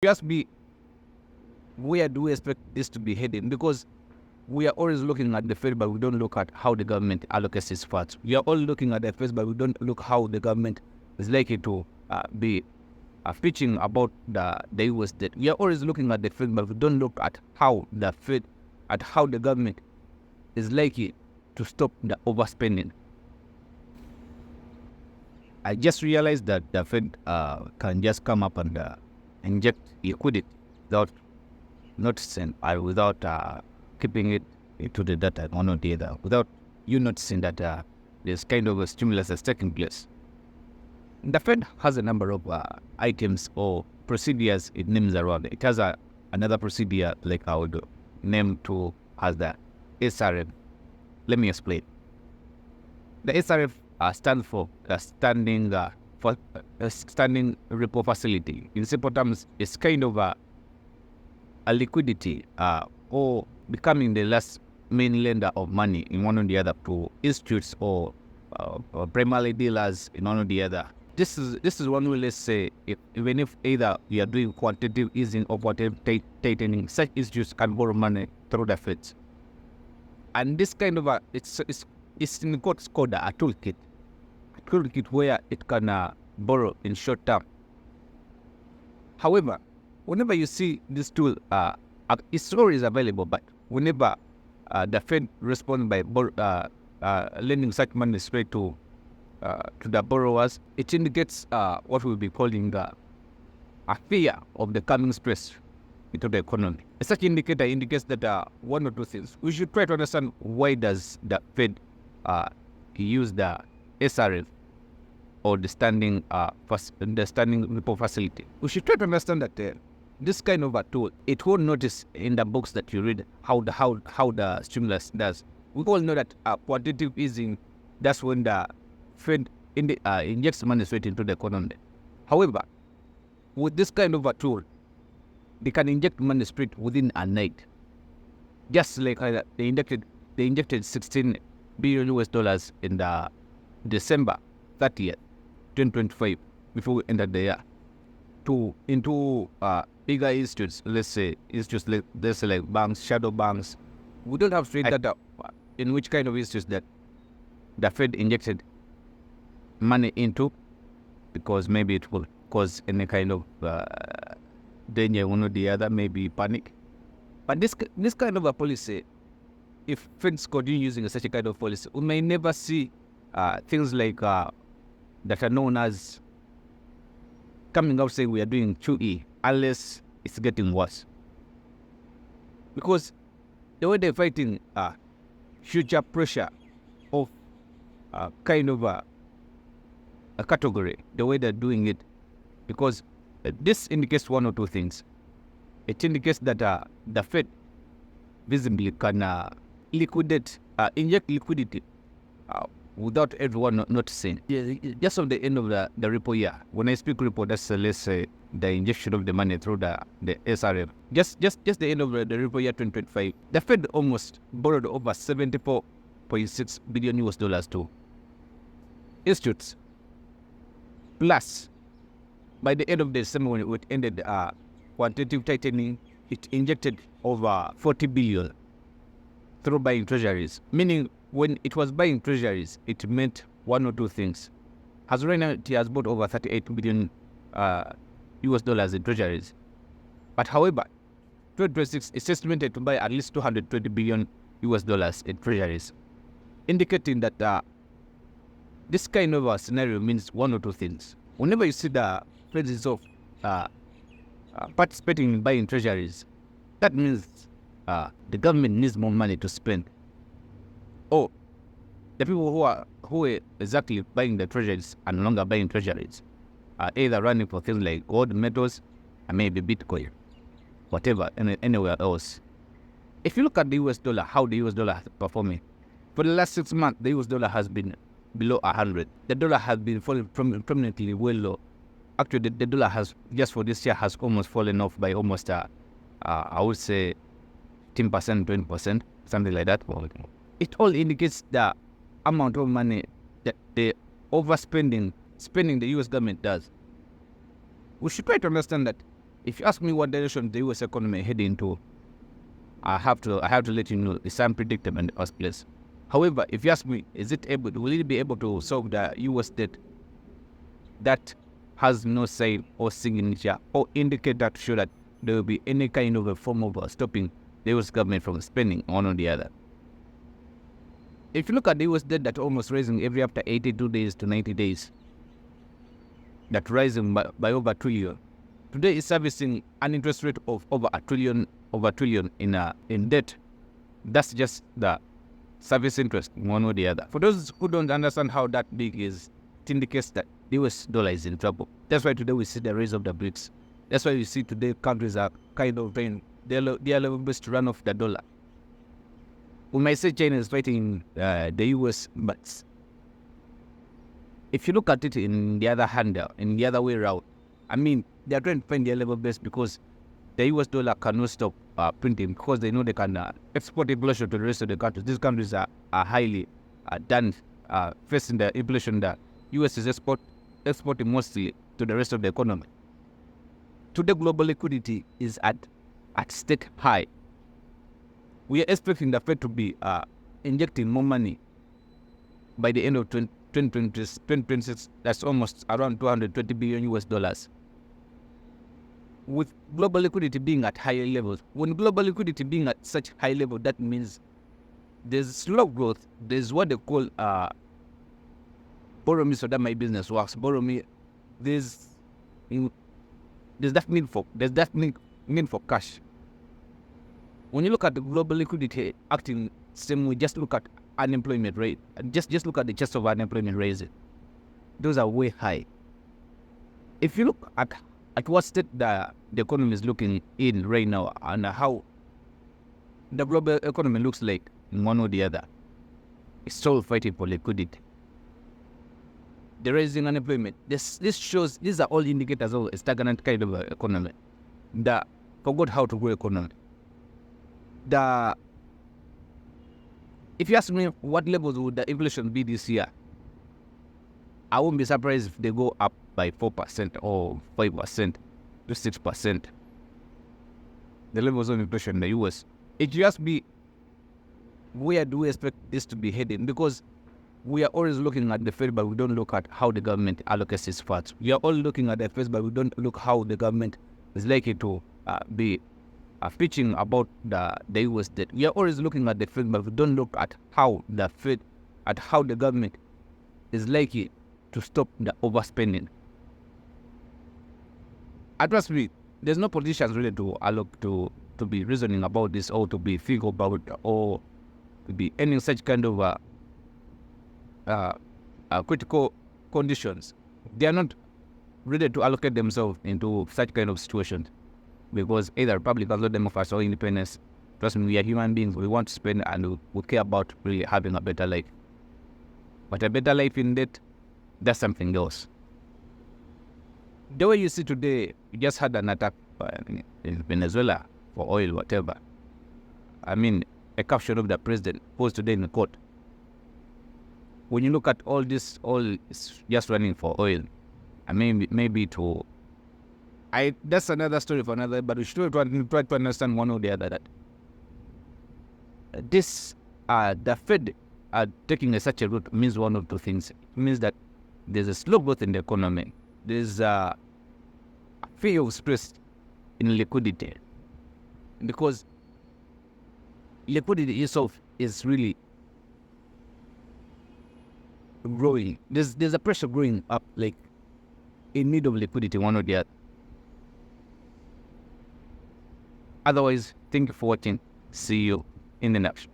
Just be, where do we expect this to be heading? Because we are always looking at the Fed, but we don't look at how the government allocates its funds. We are all looking at the Fed, but we don't look how the government is likely to be pitching about the US debt. We are always looking at the Fed, but we don't look at how the Fed, at how the government is likely to stop the overspending. I just realized that the Fed can just come up and inject liquidity without noticing, or without keeping it into the data one or the other, without you noticing that there's kind of a stimulus that's taking place. The Fed has a number of items or procedures it names around. It has another procedure, like I would name to as the SRF. Let me explain. The SRF stands for standing repo facility. In simple terms, it's kind of a liquidity or becoming the last main lender of money in one or the other to institutes or primarily dealers in one or the other. This is one way, let's say, even if either you are doing quantitative easing or quantitative tightening, such institutes can borrow money through the Fed. And this kind of it's in what's called a toolkit where it can borrow in short term. However, whenever you see this tool, it's always available, but whenever the Fed responds by lending such money straight to the borrowers, it indicates what we'll be calling a fear of the coming stress into the economy. Such indicator indicates that one or two things. We should try to understand why does the Fed use the SRF or the standing repo facility. We should try to understand that this kind of a tool, it won't notice in the books that you read how the stimulus does. We all know that quantitative easing, that's when the Fed injects money straight into the economy. However, with this kind of a tool, they can inject money straight within a night. Just like they injected 16 billion US dollars in the December 30th, 2025, before we entered the year, into bigger institutes, let's say like banks, shadow banks. We don't have straight data in which kind of institutes that the Fed injected money into, because maybe it will cause any kind of danger one or the other, maybe panic. But this kind of a policy, if Feds continue using such a kind of policy, we may never see things like that are known as coming out saying we are doing QE, unless it's getting worse. Because the way they're fighting future pressure of kind of a category, the way they're doing it, because this indicates one or two things. It indicates that the Fed visibly can inject liquidity without everyone noticing. Just on the end of the repo year, when I speak repo, that's let's say the injection of the money through the SRF. Just the end of the repo year 2025, the Fed almost borrowed over 74.6 billion US dollars to institutes. Plus, by the end of December, when it ended quantitative tightening, it injected over 40 billion through buying treasuries. Meaning, when it was buying treasuries, it meant one or two things. As right now, it has bought over 38 billion US dollars in treasuries. But however, 2026 is estimated to buy at least 220 billion US dollars in treasuries, indicating that this kind of a scenario means one or two things. Whenever you see the Fed Reserve participating in buying treasuries, that means the government needs more money to spend. Or the people who are exactly buying the treasuries are no longer buying treasuries, are either running for things like gold, metals, and maybe Bitcoin, whatever, anywhere else. If you look at the US dollar, how the US dollar has been performing, for the last 6 months, the US dollar has been below 100. The dollar has been falling prominently well low. Actually, the dollar has, just for this year, has almost fallen off by almost, I would say, 10%, 20%, something like that. It all indicates the amount of money that the spending the US government does. We should try to understand that if you ask me what direction the U.S. economy heading to, I have to let you know it's unpredictable in the first place. However, if you ask me, will it be able to solve the U.S. debt? That has no sign or signature or indicator to show that there will be any kind of a form of stopping the U.S. government from spending one or the other. If you look at the U.S. debt that almost rising every after 82 days to 90 days, that rising by over $1 trillion. Today is servicing an interest rate of over $1 trillion in debt. That's just the service interest, one or the other. For those who don't understand how that big is, it indicates that the US dollar is in trouble. That's why today we see the rise of the BRICS. That's why you see today countries are kind of trying their level best to run off the dollar. We might say China is fighting the US, but if you look at it in the other hand, in the other way around, I mean, they are trying to find their level best because the US dollar cannot stop printing, because they know they can export inflation to the rest of the countries. These countries are highly done facing the inflation that US is exporting mostly to the rest of the economy. Today, global liquidity is at stake high. We are expecting the Fed to be injecting more money by the end of 2026. That's almost around $220 billion US dollars. With global liquidity being at higher levels, when global liquidity being at such high level, that means there's slow growth. There's what they call borrow me so that my business works. Borrow me. There's that need for cash. When you look at the global liquidity acting same way, just look at unemployment rate. Just look at the chest of unemployment rates. Those are way high. If you look at what state the economy is looking in right now and how the global economy looks like in one or the other, it's all fighting for liquidity. The rising unemployment. This shows, these are all indicators of a stagnant kind of economy. The forgot how to grow economy. If you ask me what levels would the inflation be this year, I won't be surprised if they go up by 4% or 5% to 6%. The levels of inflation in the US. If you ask me, where do we expect this to be heading? Because we are always looking at the Fed, but we don't look at how the government allocates its funds. We are all looking at the Fed, but we don't look how the government is likely to be pitching about the US debt. We are always looking at the Fed, but we don't look at how the government is likely to stop the overspending. Trust me, there's no politicians really to be reasoning about this, or to be thinking about, or to be any such kind of critical conditions. They are not ready to allocate themselves into such kind of situations, because either Republicans or Democrats or independents, trust me, we are human beings. We want to spend, and we care about really having a better life. But a better life in debt, that's something else. The way you see today, you just had an attack in Venezuela for oil, whatever. I mean, a capture of the president posed today in the court. When you look at all this, all is just running for oil. I mean, maybe that's another story for another, but we should try to understand one or the other that the Fed taking such a route means one of two things. It means that there's a slow growth in the economy. There's a fear of stress in liquidity, because liquidity itself is really growing. There's a pressure growing up, like in need of liquidity, one or the other. Otherwise, thank you for watching. See you in the next.